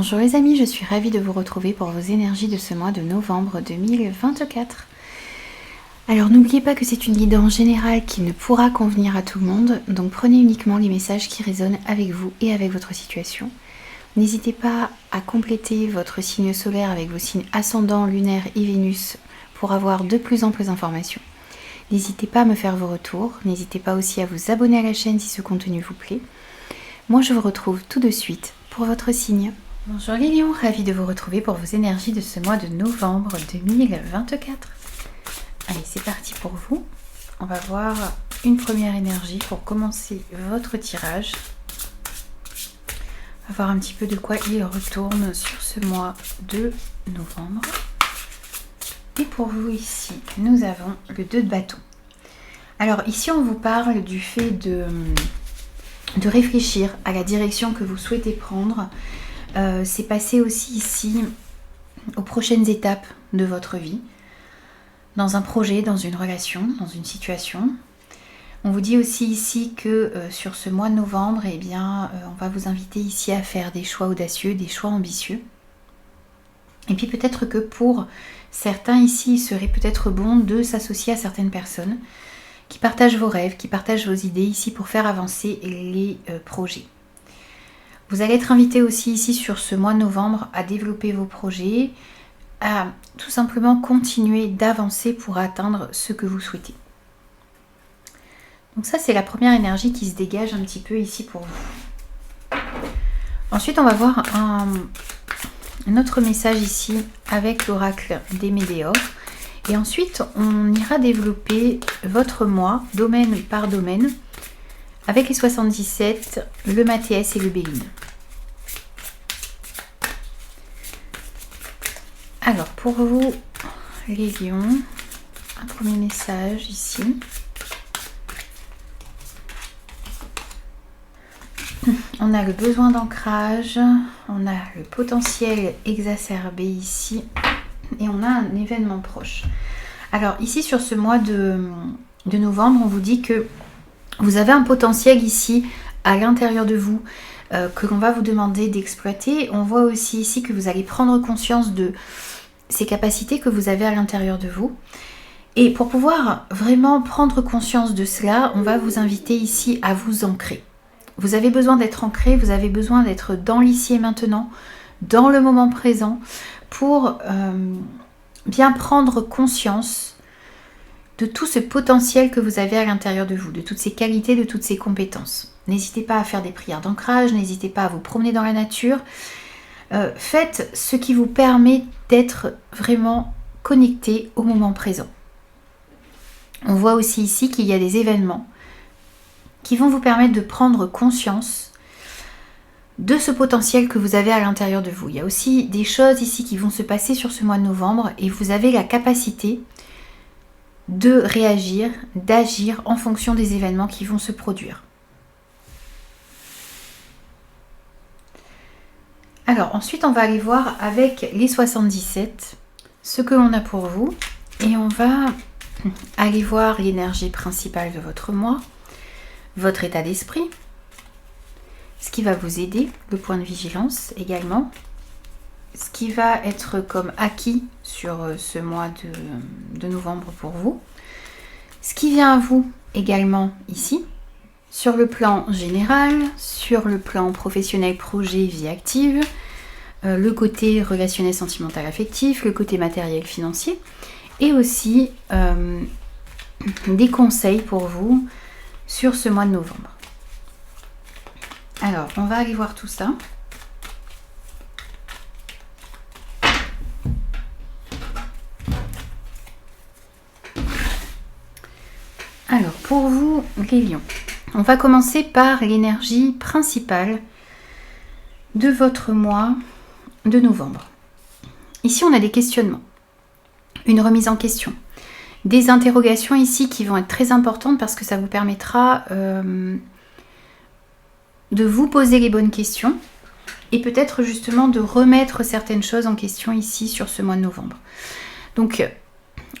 Bonjour les amis, je suis ravie de vous retrouver pour vos énergies de ce mois de novembre 2024. Alors n'oubliez pas que c'est une guidance générale qui ne pourra convenir à tout le monde, donc prenez uniquement les messages qui résonnent avec vous et avec votre situation. N'hésitez pas à compléter votre signe solaire avec vos signes ascendant, lunaire et Vénus pour avoir de plus amples informations. N'hésitez pas à me faire vos retours, n'hésitez pas aussi à vous abonner à la chaîne si ce contenu vous plaît. Moi je vous retrouve tout de suite pour votre signe. Bonjour les lions, ravie de vous retrouver pour vos énergies de ce mois de novembre 2024. Allez, c'est parti pour vous. On va voir une première énergie pour commencer votre tirage. On va voir un petit peu de quoi il retourne sur ce mois de novembre. Et pour vous ici, nous avons le 2 de bâton. Alors ici, on vous parle du fait de réfléchir à la direction que vous souhaitez prendre. C'est passer aussi ici aux prochaines étapes de votre vie, dans un projet, dans une relation, dans une situation. On vous dit aussi ici que sur ce mois de novembre, eh bien, on va vous inviter ici à faire des choix audacieux, des choix ambitieux. Et puis peut-être que pour certains ici, il serait peut-être bon de s'associer à certaines personnes qui partagent vos rêves, qui partagent vos idées ici pour faire avancer les projets. Vous allez être invité aussi ici sur ce mois de novembre à développer vos projets, à tout simplement continuer d'avancer pour atteindre ce que vous souhaitez. Donc ça, c'est la première énergie qui se dégage un petit peu ici pour vous. Ensuite, on va voir un autre message ici avec l'oracle des Médéors. Et ensuite, on ira développer votre mois, domaine par domaine, avec les 77, le Mathias et le Béline. Alors, pour vous, les lions, un premier message ici. On a le besoin d'ancrage, on a le potentiel exacerbé ici, et on a un événement proche. Alors, ici, sur ce mois de novembre, on vous dit que vous avez un potentiel ici, à l'intérieur de vous, que l'on va vous demander d'exploiter. On voit aussi ici que vous allez prendre conscience de ces capacités que vous avez à l'intérieur de vous. Et pour pouvoir vraiment prendre conscience de cela, on va vous inviter ici à vous ancrer. Vous avez besoin d'être ancré, vous avez besoin d'être dans l'ici et maintenant, dans le moment présent, pour bien prendre conscience de tout ce potentiel que vous avez à l'intérieur de vous, de toutes ces qualités, de toutes ces compétences. N'hésitez pas à faire des prières d'ancrage, n'hésitez pas à vous promener dans la nature. Faites ce qui vous permet d'être vraiment connecté au moment présent. On voit aussi ici qu'il y a des événements qui vont vous permettre de prendre conscience de ce potentiel que vous avez à l'intérieur de vous. Il y a aussi des choses ici qui vont se passer sur ce mois de novembre et vous avez la capacité de réagir, d'agir en fonction des événements qui vont se produire. Alors ensuite on va aller voir avec les 77 ce que l'on a pour vous et on va aller voir l'énergie principale de votre mois, votre état d'esprit, ce qui va vous aider, le point de vigilance également, ce qui va être comme acquis sur ce mois de novembre pour vous, ce qui vient à vous également ici, sur le plan général, sur le plan professionnel, projet, vie active, le côté relationnel, sentimental, affectif, le côté matériel, financier, et aussi des conseils pour vous sur ce mois de novembre. Alors, on va aller voir tout ça. Alors, pour vous, les lions, on va commencer par l'énergie principale de votre mois de novembre. Ici, on a des questionnements, une remise en question, des interrogations ici qui vont être très importantes parce que ça vous permettra de vous poser les bonnes questions et peut-être justement de remettre certaines choses en question ici sur ce mois de novembre. Donc,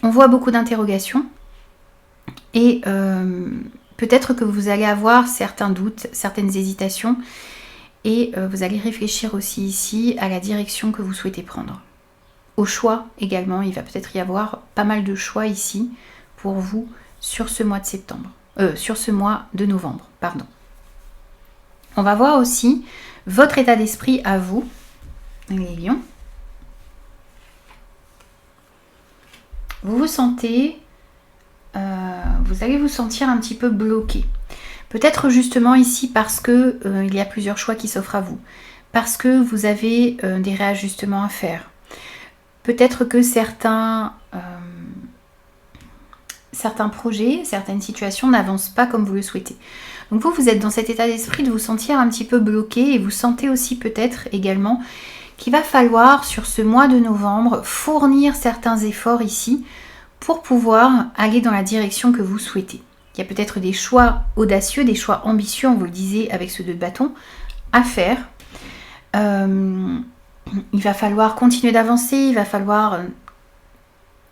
on voit beaucoup d'interrogations et peut-être que vous allez avoir certains doutes, certaines hésitations Et vous allez réfléchir aussi ici à la direction que vous souhaitez prendre. Au choix également, il va peut-être y avoir pas mal de choix ici pour vous sur ce mois de septembre. Sur ce mois de novembre, pardon. On va voir aussi votre état d'esprit à vous, les lions. Vous vous sentez, vous allez vous sentir un petit peu bloqué. Peut-être justement ici parce que il y a plusieurs choix qui s'offrent à vous. Parce que vous avez des réajustements à faire. Peut-être que certains projets, certaines situations n'avancent pas comme vous le souhaitez. Donc vous êtes dans cet état d'esprit de vous sentir un petit peu bloqué et vous sentez aussi peut-être également qu'il va falloir sur ce mois de novembre fournir certains efforts ici pour pouvoir aller dans la direction que vous souhaitez. Il y a peut-être des choix audacieux, des choix ambitieux, on vous le disait avec ce 2 de bâton, à faire. Il va falloir continuer d'avancer, il va falloir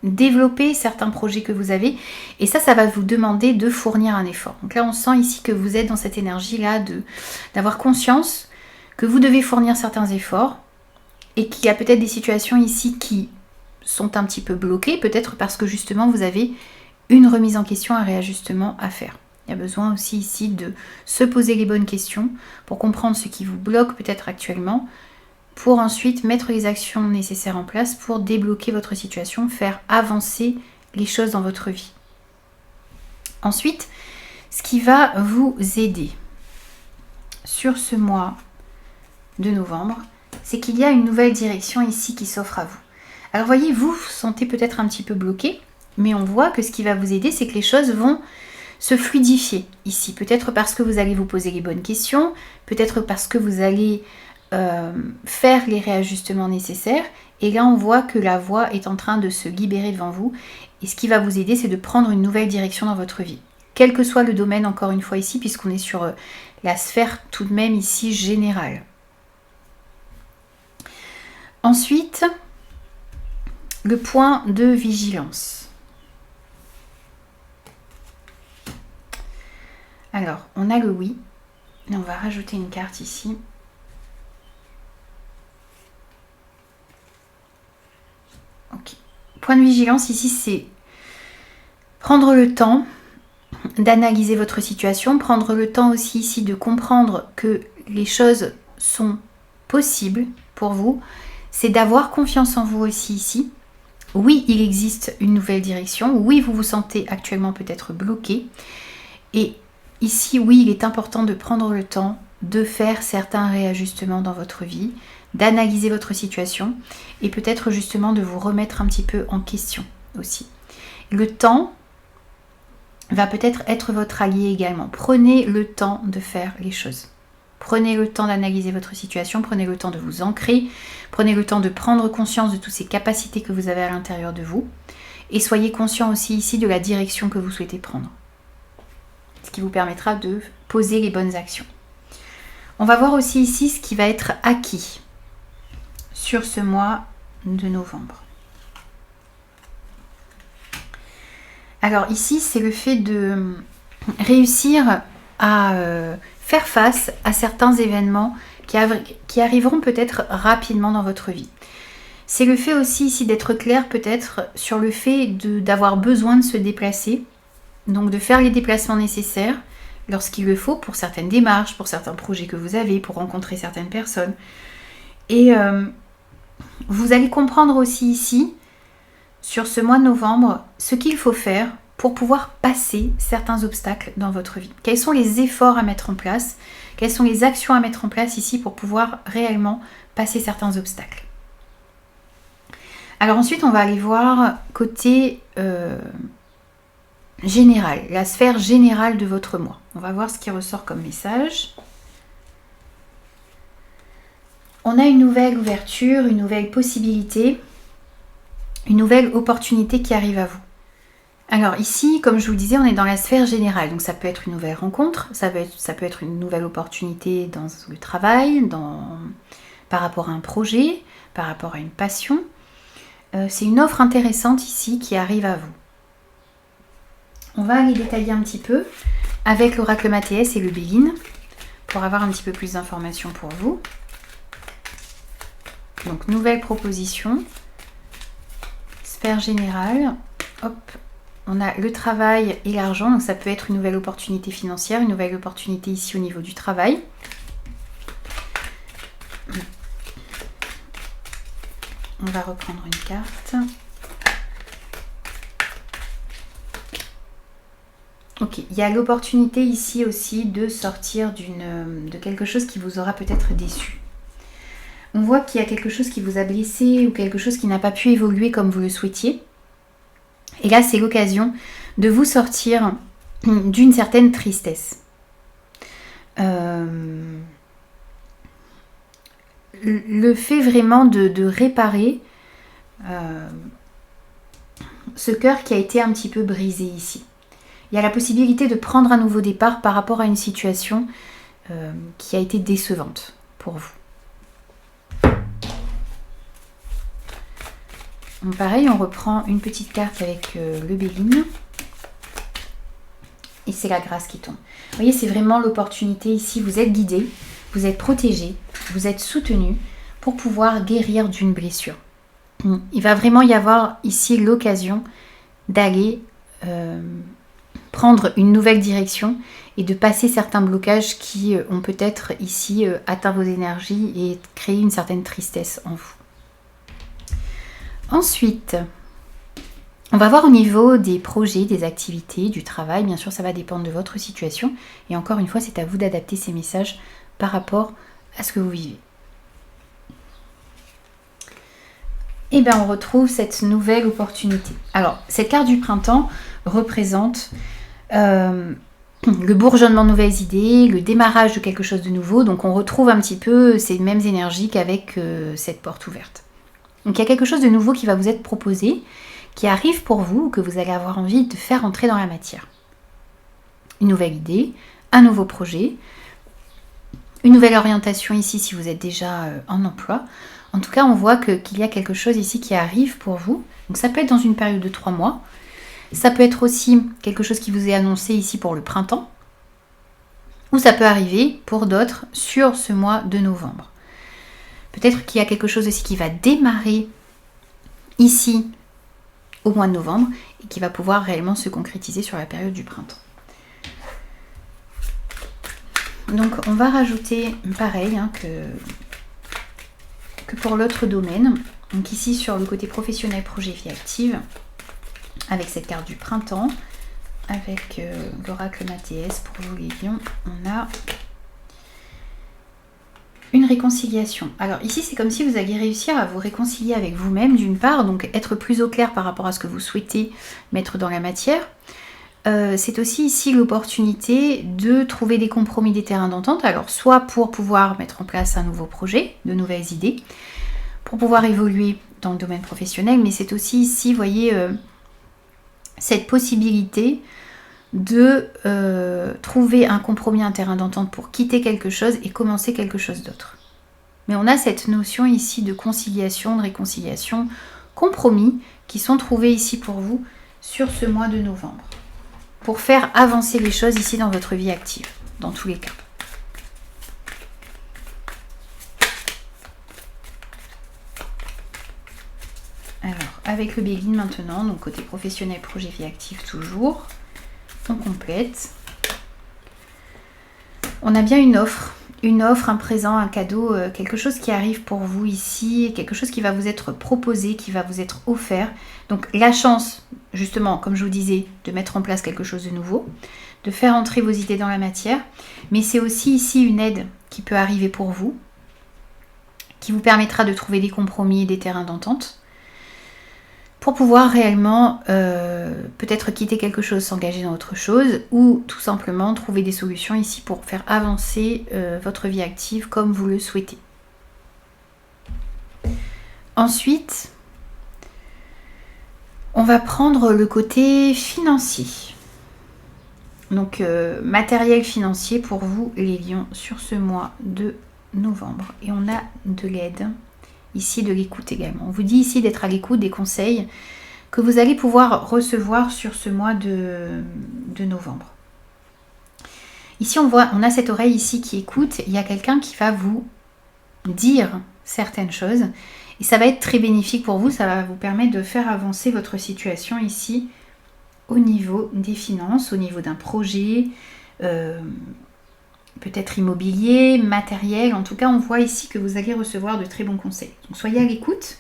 développer certains projets que vous avez et ça va vous demander de fournir un effort. Donc là on sent ici que vous êtes dans cette énergie là d'avoir conscience que vous devez fournir certains efforts et qu'il y a peut-être des situations ici qui sont un petit peu bloquées, peut-être parce que justement vous avez une remise en question, un réajustement à faire. Il y a besoin aussi ici de se poser les bonnes questions pour comprendre ce qui vous bloque peut-être actuellement, pour ensuite mettre les actions nécessaires en place pour débloquer votre situation, faire avancer les choses dans votre vie. Ensuite, ce qui va vous aider sur ce mois de novembre, c'est qu'il y a une nouvelle direction ici qui s'offre à vous. Alors voyez, vous vous sentez peut-être un petit peu bloqué, mais on voit que ce qui va vous aider, c'est que les choses vont se fluidifier ici. Peut-être parce que vous allez vous poser les bonnes questions, peut-être parce que vous allez faire les réajustements nécessaires. Et là, on voit que la voie est en train de se libérer devant vous. Et ce qui va vous aider, c'est de prendre une nouvelle direction dans votre vie. Quel que soit le domaine, encore une fois ici, puisqu'on est sur la sphère tout de même ici générale. Ensuite, le point de vigilance. Alors, on a le oui. Et on va rajouter une carte ici. Ok. Point de vigilance ici, c'est prendre le temps d'analyser votre situation, prendre le temps aussi ici de comprendre que les choses sont possibles pour vous. C'est d'avoir confiance en vous aussi ici. Oui, il existe une nouvelle direction. Oui, vous vous sentez actuellement peut-être bloqué. Et ici, oui, il est important de prendre le temps de faire certains réajustements dans votre vie, d'analyser votre situation et peut-être justement de vous remettre un petit peu en question aussi. Le temps va peut-être être votre allié également. Prenez le temps de faire les choses. Prenez le temps d'analyser votre situation, prenez le temps de vous ancrer, prenez le temps de prendre conscience de toutes ces capacités que vous avez à l'intérieur de vous et soyez conscient aussi ici de la direction que vous souhaitez prendre. Ce qui vous permettra de poser les bonnes actions. On va voir aussi ici ce qui va être acquis sur ce mois de novembre. Alors ici, c'est le fait de réussir à faire face à certains événements qui arriveront peut-être rapidement dans votre vie. C'est le fait aussi ici d'être clair peut-être sur le fait d'avoir besoin de se déplacer, donc de faire les déplacements nécessaires lorsqu'il le faut pour certaines démarches, pour certains projets que vous avez, pour rencontrer certaines personnes. Et vous allez comprendre aussi ici, sur ce mois de novembre, ce qu'il faut faire pour pouvoir passer certains obstacles dans votre vie. Quels sont les efforts à mettre en place? Quelles sont les actions à mettre en place ici pour pouvoir réellement passer certains obstacles? Alors ensuite, on va aller voir côté général, la sphère générale de votre mois. On va voir ce qui ressort comme message. On a une nouvelle ouverture, une nouvelle possibilité, une nouvelle opportunité qui arrive à vous. Alors ici, comme je vous le disais, on est dans la sphère générale. Donc ça peut être une nouvelle rencontre, ça peut être une nouvelle opportunité dans le travail, par rapport à un projet, par rapport à une passion. C'est une offre intéressante ici qui arrive à vous. On va aller détailler un petit peu avec l'oracle Mathéès et le Béline pour avoir un petit peu plus d'informations pour vous. Donc, nouvelle proposition. Sphère générale. Hop. On a le travail et l'argent. Donc, ça peut être une nouvelle opportunité financière, une nouvelle opportunité ici au niveau du travail. On va reprendre une carte. Ok, il y a l'opportunité ici aussi de sortir de quelque chose qui vous aura peut-être déçu. On voit qu'il y a quelque chose qui vous a blessé ou quelque chose qui n'a pas pu évoluer comme vous le souhaitiez. Et là, c'est l'occasion de vous sortir d'une certaine tristesse. Le fait vraiment de réparer ce cœur qui a été un petit peu brisé ici. Il y a la possibilité de prendre un nouveau départ par rapport à une situation qui a été décevante pour vous. Donc pareil, on reprend une petite carte avec le Béline. Et c'est la grâce qui tombe. Vous voyez, c'est vraiment l'opportunité ici. Vous êtes guidé, vous êtes protégé, vous êtes soutenu pour pouvoir guérir d'une blessure. Il va vraiment y avoir ici l'occasion d'aller prendre une nouvelle direction et de passer certains blocages qui ont peut-être ici atteint vos énergies et créé une certaine tristesse en vous. Ensuite, on va voir au niveau des projets, des activités, du travail. Bien sûr, ça va dépendre de votre situation. Et encore une fois, c'est à vous d'adapter ces messages par rapport à ce que vous vivez. Et bien, on retrouve cette nouvelle opportunité. Alors, cette carte du printemps représente le bourgeonnement de nouvelles idées, le démarrage de quelque chose de nouveau. Donc, on retrouve un petit peu ces mêmes énergies qu'avec cette porte ouverte. Donc, il y a quelque chose de nouveau qui va vous être proposé, qui arrive pour vous, que vous allez avoir envie de faire entrer dans la matière. Une nouvelle idée, un nouveau projet, une nouvelle orientation ici si vous êtes déjà en emploi. En tout cas, on voit qu'il y a quelque chose ici qui arrive pour vous. Donc ça peut être dans une période de 3 mois. Ça peut être aussi quelque chose qui vous est annoncé ici pour le printemps. Ou ça peut arriver pour d'autres sur ce mois de novembre. Peut-être qu'il y a quelque chose aussi qui va démarrer ici au mois de novembre et qui va pouvoir réellement se concrétiser sur la période du printemps. Donc on va rajouter pareil que pour l'autre domaine. Donc ici sur le côté professionnel, projet, vie active, avec cette carte du printemps, avec l'oracle Mathéès pour vous les lions, on a une réconciliation. Alors ici c'est comme si vous alliez réussir à vous réconcilier avec vous-même d'une part, donc être plus au clair par rapport à ce que vous souhaitez mettre dans la matière. C'est aussi ici l'opportunité de trouver des compromis, des terrains d'entente, alors soit pour pouvoir mettre en place un nouveau projet, de nouvelles idées, pour pouvoir évoluer dans le domaine professionnel, mais c'est aussi ici, vous voyez, cette possibilité de trouver un compromis, un terrain d'entente pour quitter quelque chose et commencer quelque chose d'autre. Mais on a cette notion ici de conciliation, de réconciliation, compromis qui sont trouvés ici pour vous sur ce mois de novembre. Pour faire avancer les choses ici dans votre vie active, dans tous les cas. Alors, avec le Béline maintenant, donc côté professionnel, projet, vie active toujours, on complète. On a bien une offre, un présent, un cadeau, quelque chose qui arrive pour vous ici, quelque chose qui va vous être proposé, qui va vous être offert. Donc la chance, justement, comme je vous disais, de mettre en place quelque chose de nouveau, de faire entrer vos idées dans la matière, mais c'est aussi ici une aide qui peut arriver pour vous, qui vous permettra de trouver des compromis et des terrains d'entente, pour pouvoir réellement peut-être quitter quelque chose, s'engager dans autre chose, ou tout simplement trouver des solutions ici pour faire avancer votre vie active comme vous le souhaitez. Ensuite, on va prendre le côté financier. Donc matériel financier pour vous les lions sur ce mois de novembre. Et on a de l'aide. Ici de l'écoute également. On vous dit ici d'être à l'écoute des conseils que vous allez pouvoir recevoir sur ce mois de novembre. Ici, on a cette oreille ici qui écoute. Il y a quelqu'un qui va vous dire certaines choses. Et ça va être très bénéfique pour vous. Ça va vous permettre de faire avancer votre situation ici au niveau des finances, au niveau d'un projet, peut-être immobilier, matériel. En tout cas, on voit ici que vous allez recevoir de très bons conseils. Donc, soyez à l'écoute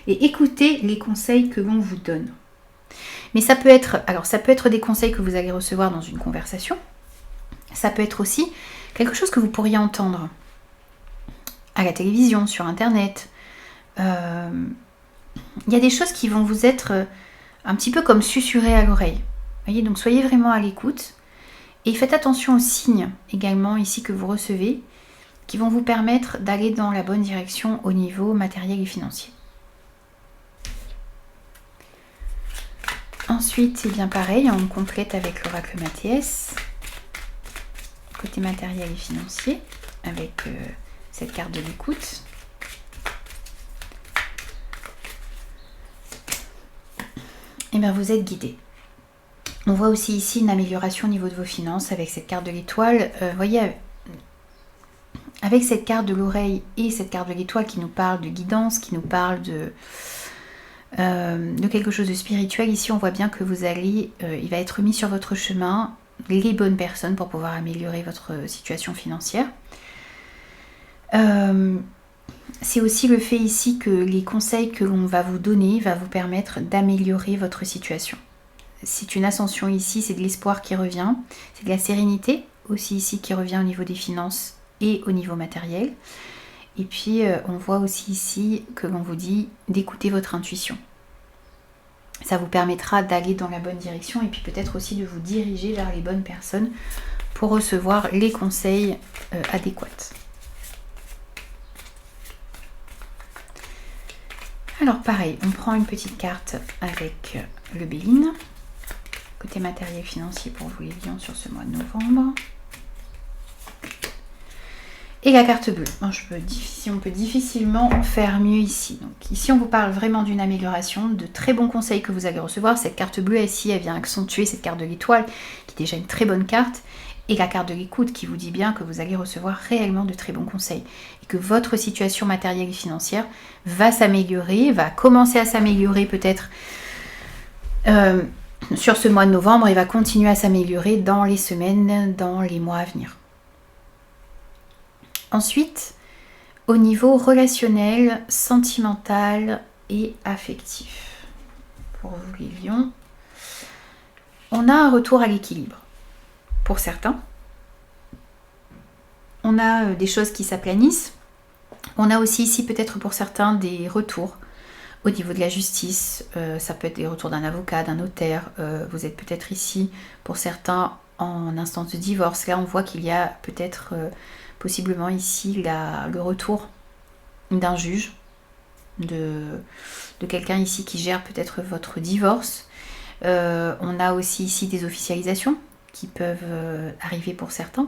et écoutez les conseils que l'on vous donne. Mais ça peut être des conseils que vous allez recevoir dans une conversation. Ça peut être aussi quelque chose que vous pourriez entendre à la télévision, sur Internet. Il y a des choses qui vont vous être un petit peu comme susurrées à l'oreille. Voyez, donc soyez vraiment à l'écoute. Et faites attention aux signes également ici que vous recevez, qui vont vous permettre d'aller dans la bonne direction au niveau matériel et financier. Ensuite, c'est bien pareil, on complète avec l'oracle Mathias, côté matériel et financier, avec cette carte de l'écoute. Et bien vous êtes guidé. On voit aussi ici une amélioration au niveau de vos finances avec cette carte de l'étoile. Vous voyez, avec cette carte de l'oreille et cette carte de l'étoile qui nous parle de guidance, qui nous parle de quelque chose de spirituel, ici on voit bien que vous allez, il va être mis sur votre chemin les bonnes personnes pour pouvoir améliorer votre situation financière. C'est aussi le fait ici que les conseils que l'on va vous donner va vous permettre d'améliorer votre situation. C'est une ascension ici, c'est de l'espoir qui revient, c'est de la sérénité aussi ici qui revient au niveau des finances et au niveau matériel. Et puis on voit aussi ici que l'on vous dit d'écouter votre intuition. Ça vous permettra d'aller dans la bonne direction et puis peut-être aussi de vous diriger vers les bonnes personnes pour recevoir les conseils adéquats. Alors pareil, on prend une petite carte avec le Béline. Côté matériel financier pour vous les lions sur ce mois de novembre. Et la carte bleue. On peut difficilement faire mieux ici. Donc ici, on vous parle vraiment d'une amélioration, de très bons conseils que vous allez recevoir. Cette carte bleue ici, elle vient accentuer cette carte de l'étoile, qui est déjà une très bonne carte. Et la carte de l'écoute qui vous dit bien que vous allez recevoir réellement de très bons conseils. Et que votre situation matérielle et financière va s'améliorer, va commencer à s'améliorer peut-être sur ce mois de novembre et va continuer à s'améliorer dans les semaines, dans les mois à venir. Ensuite, au niveau relationnel, sentimental et affectif. Pour vous les lions, on a un retour à l'équilibre. Pour certains, on a des choses qui s'aplanissent. On a aussi ici peut-être pour certains des retours au niveau de la justice. Ça peut être des retours d'un avocat, d'un notaire. Vous êtes peut-être ici pour certains en instance de divorce. Là on voit qu'il y a peut-être possiblement ici le retour d'un juge, de quelqu'un ici qui gère peut-être votre divorce. On a aussi ici des officialisations qui peuvent arriver pour certains.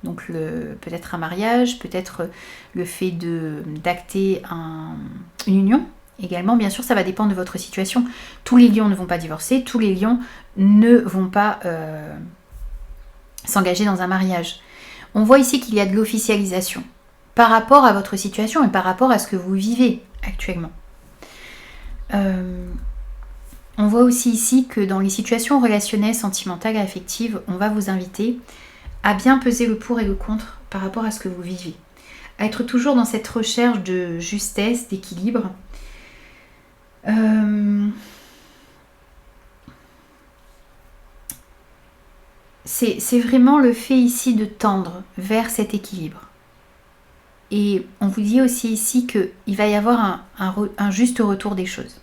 Donc peut-être un mariage, peut-être le fait d'acter une union. Également, bien sûr, ça va dépendre de votre situation. Tous les lions ne vont pas divorcer, tous les lions ne vont pas s'engager dans un mariage. On voit ici qu'il y a de l'officialisation par rapport à votre situation et par rapport à ce que vous vivez actuellement. On voit aussi ici que dans les situations relationnelles, sentimentales et affectives, on va vous inviter à bien peser le pour et le contre par rapport à ce que vous vivez. À être toujours dans cette recherche de justesse, d'équilibre. C'est vraiment le fait ici de tendre vers cet équilibre. Et on vous dit aussi ici qu'il va y avoir un juste retour des choses.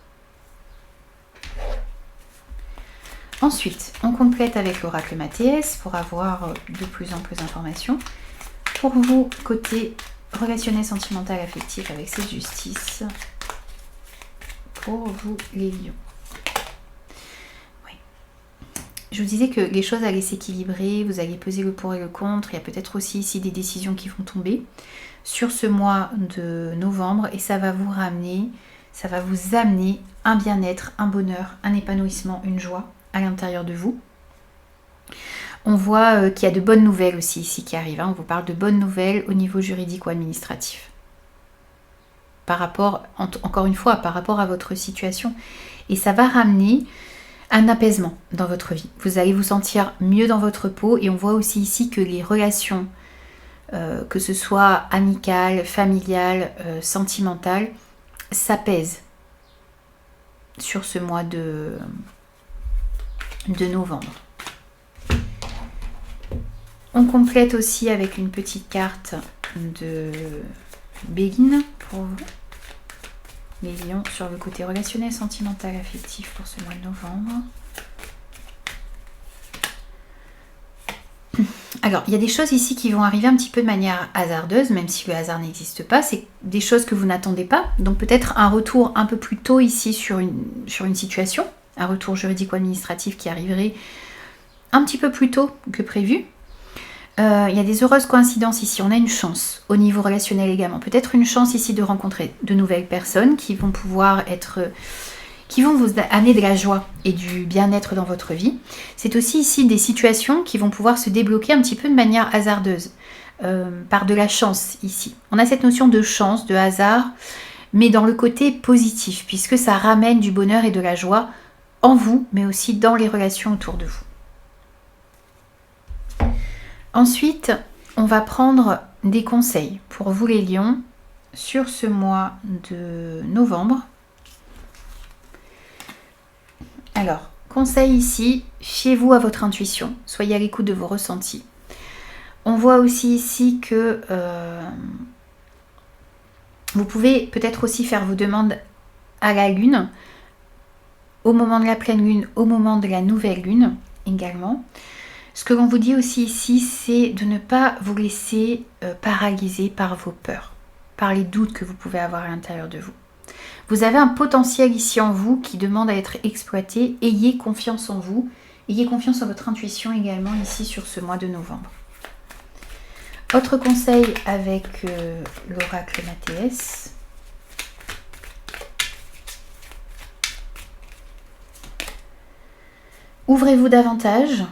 Ensuite, on complète avec l'oracle Mathias pour avoir de plus en plus d'informations. Pour vous, côté relationnel, sentimental, affectif avec cette justice. Pour vous, les lions. Oui. Je vous disais que les choses allaient s'équilibrer, vous allez peser le pour et le contre. Il y a peut-être aussi ici des décisions qui vont tomber sur ce mois de novembre et ça va vous ramener, ça va vous amener un bien-être, un bonheur, un épanouissement, une joie à l'intérieur de vous. On voit qu'il y a de bonnes nouvelles aussi ici qui arrivent. On vous parle de bonnes nouvelles au niveau juridique ou administratif. Par rapport, encore une fois, par rapport à votre situation. Et ça va ramener un apaisement dans votre vie. Vous allez vous sentir mieux dans votre peau. Et on voit aussi ici que les relations, que ce soit amicales, familiales, sentimentales, s'apaisent sur ce mois de novembre. On complète aussi avec une petite carte de Béguine pour vous. Les lions sur le côté relationnel, sentimental, affectif pour ce mois de novembre. Alors, il y a des choses ici qui vont arriver un petit peu de manière hasardeuse, même si le hasard n'existe pas. C'est des choses que vous n'attendez pas. Donc peut-être un retour un peu plus tôt ici sur une situation. Un retour juridique ou administratif qui arriverait un petit peu plus tôt que prévu. Il y a des heureuses coïncidences ici. On a une chance au niveau relationnel également. Peut-être une chance ici de rencontrer de nouvelles personnes qui vont pouvoir qui vont vous amener de la joie et du bien-être dans votre vie. C'est aussi ici des situations qui vont pouvoir se débloquer un petit peu de manière hasardeuse, par de la chance ici. On a cette notion de chance, de hasard, mais dans le côté positif, puisque ça ramène du bonheur et de la joie en vous, mais aussi dans les relations autour de vous. Ensuite, on va prendre des conseils pour vous les lions sur ce mois de novembre. Alors, conseil ici, fiez-vous à votre intuition, soyez à l'écoute de vos ressentis. On voit aussi ici que vous pouvez peut-être aussi faire vos demandes à la lune, au moment de la pleine lune, au moment de la nouvelle lune également. Ce que l'on vous dit aussi ici, c'est de ne pas vous laisser paralyser par vos peurs, par les doutes que vous pouvez avoir à l'intérieur de vous. Vous avez un potentiel ici en vous qui demande à être exploité. Ayez confiance en vous. Ayez confiance en votre intuition également ici sur ce mois de novembre. Autre conseil avec l'oracle Mathéès. Ouvrez-vous davantage.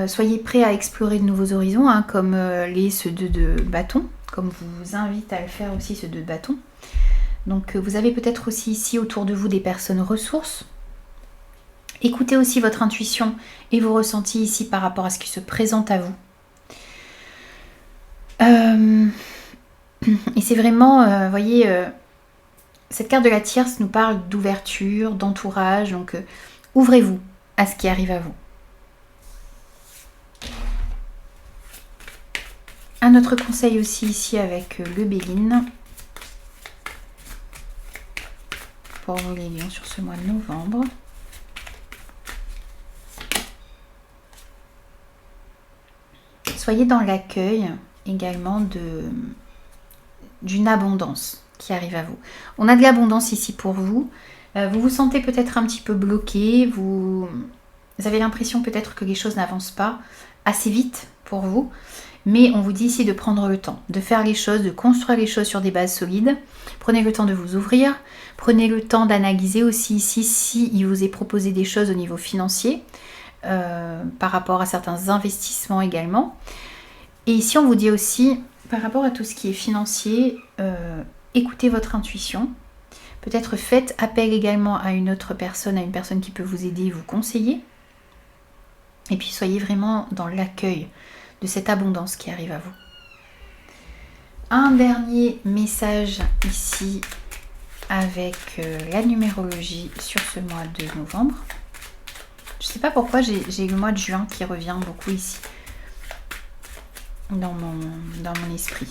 Soyez prêts à explorer de nouveaux horizons, comme ce 2 de bâton, comme vous invite à le faire aussi ce 2 de bâton. Donc vous avez peut-être aussi ici autour de vous des personnes ressources. Écoutez aussi votre intuition et vos ressentis ici par rapport à ce qui se présente à vous. Et c'est vraiment, voyez, cette carte de la tierce nous parle d'ouverture, d'entourage. Donc ouvrez-vous à ce qui arrive à vous. Un autre conseil aussi ici avec le Béline. Pour vous les lions sur ce mois de novembre. Soyez dans l'accueil également d'une abondance qui arrive à vous. On a de l'abondance ici pour vous. Vous vous sentez peut-être un petit peu bloqué. Vous avez l'impression peut-être que les choses n'avancent pas assez vite pour vous. Mais on vous dit ici de prendre le temps, de faire les choses, de construire les choses sur des bases solides. Prenez le temps de vous ouvrir. Prenez le temps d'analyser aussi ici s'il vous est proposé des choses au niveau financier, par rapport à certains investissements également. Et ici, on vous dit aussi, par rapport à tout ce qui est financier, écoutez votre intuition. Peut-être faites appel également à une autre personne, à une personne qui peut vous aider, vous conseiller. Et puis, soyez vraiment dans l'accueil de cette abondance qui arrive à vous. Un dernier message ici avec la numérologie sur ce mois de novembre. Je ne sais pas pourquoi j'ai le mois de juin qui revient beaucoup ici dans mon esprit.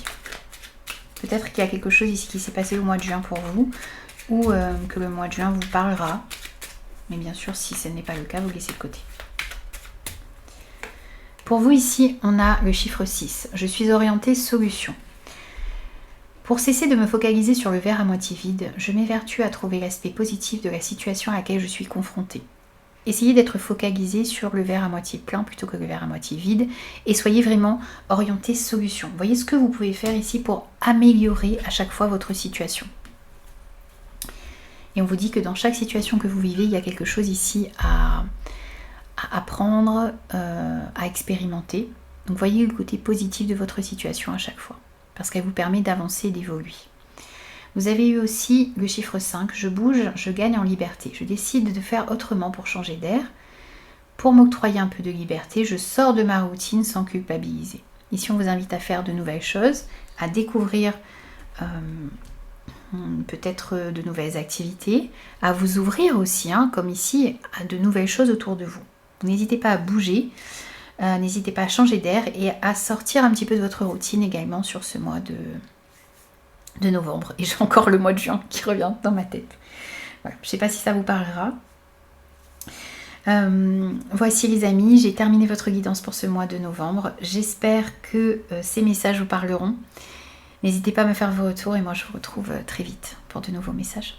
Peut-être qu'il y a quelque chose ici qui s'est passé au mois de juin pour vous ou que le mois de juin vous parlera. Mais bien sûr, si ce n'est pas le cas, vous laissez de côté. Pour vous ici, on a le chiffre 6. Je suis orientée solution. Pour cesser de me focaliser sur le verre à moitié vide, je m'évertue à trouver l'aspect positif de la situation à laquelle je suis confrontée. Essayez d'être focalisé sur le verre à moitié plein plutôt que le verre à moitié vide et soyez vraiment orienté solution. Voyez ce que vous pouvez faire ici pour améliorer à chaque fois votre situation. Et on vous dit que dans chaque situation que vous vivez, il y a quelque chose ici à à apprendre, à expérimenter. Donc voyez le côté positif de votre situation à chaque fois, parce qu'elle vous permet d'avancer et d'évoluer. Vous avez eu aussi le chiffre 5, je bouge, je gagne en liberté. Je décide de faire autrement pour changer d'air, pour m'octroyer un peu de liberté. Je sors de ma routine sans culpabiliser. Ici, on vous invite à faire de nouvelles choses, à découvrir peut-être de nouvelles activités, à vous ouvrir aussi, comme ici, à de nouvelles choses autour de vous. N'hésitez pas à bouger, n'hésitez pas à changer d'air et à sortir un petit peu de votre routine également sur ce mois de novembre. Et j'ai encore le mois de juin qui revient dans ma tête. Voilà. Je ne sais pas si ça vous parlera. Voici les amis, j'ai terminé votre guidance pour ce mois de novembre. J'espère que ces messages vous parleront. N'hésitez pas à me faire vos retours et moi je vous retrouve très vite pour de nouveaux messages.